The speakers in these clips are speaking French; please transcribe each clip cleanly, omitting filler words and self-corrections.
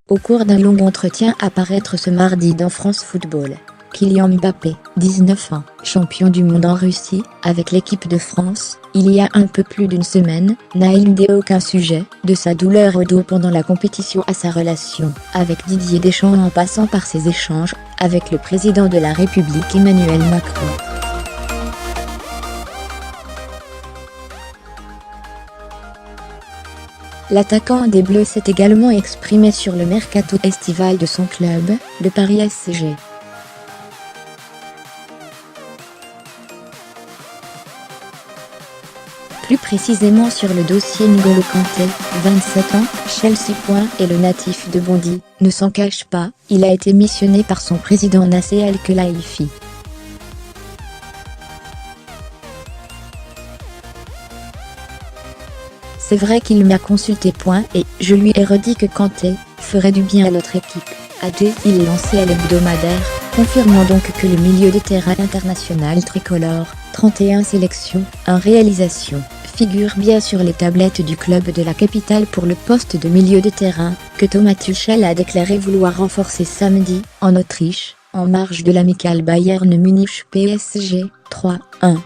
Au cours d'un long entretien à paraître ce mardi dans France Football, Kylian Mbappé, 19 ans, champion du monde en Russie, avec l'équipe de France, il y a un peu plus d'une semaine, n'a éludé aucun sujet, de sa douleur au dos pendant la compétition à sa relation avec Didier Deschamps en passant par ses échanges avec le président de la République Emmanuel Macron. L'attaquant des Bleus s'est également exprimé sur le mercato estival de son club, le Paris SCG. Plus précisément sur le dossier N'Golo Kanté, 27 ans, Chelsea. Et le natif de Bondy ne s'en cache pas, il a été missionné par son président Nasser El-Khelaifi. C'est vrai qu'il m'a consulté. Et je lui ai redit que Kanté ferait du bien à notre équipe, a-t-il lancé à l'hebdomadaire, confirmant donc que le milieu de terrain international tricolore, 31 sélections, 1 réalisation, figure bien sur les tablettes du club de la capitale pour le poste de milieu de terrain, que Thomas Tuchel a déclaré vouloir renforcer samedi, en Autriche, en marge de l'amicale Bayern Munich PSG, 3-1.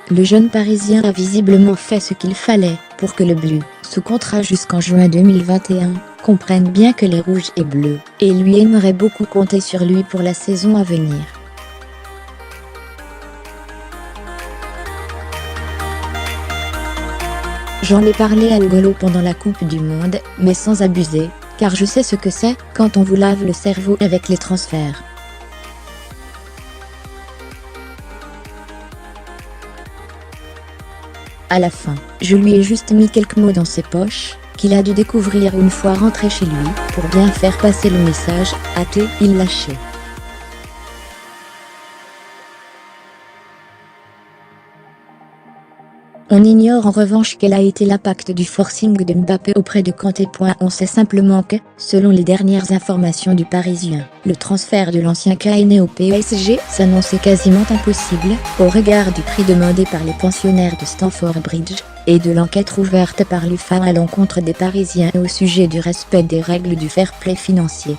Le jeune Parisien a visiblement fait ce qu'il fallait pour que le Bleu, sous contrat jusqu'en juin 2021, comprenne bien que les rouges et bleus, et lui aimerait beaucoup compter sur lui pour la saison à venir. J'en ai parlé à N'Golo pendant la Coupe du Monde, mais sans abuser, car je sais ce que c'est quand on vous lave le cerveau avec les transferts. À la fin, je lui ai juste mis quelques mots dans ses poches, qu'il a dû découvrir une fois rentré chez lui, pour bien faire passer le message, a-t-il lâché. On ignore en revanche quel a été l'impact du forcing de Mbappé auprès de Kanté. On sait simplement que, selon les dernières informations du Parisien, le transfert de l'ancien caïné au PSG s'annonçait quasiment impossible, au regard du prix demandé par les pensionnaires de Stamford Bridge, et de l'enquête ouverte par l'UFA à l'encontre des Parisiens au sujet du respect des règles du fair play financier.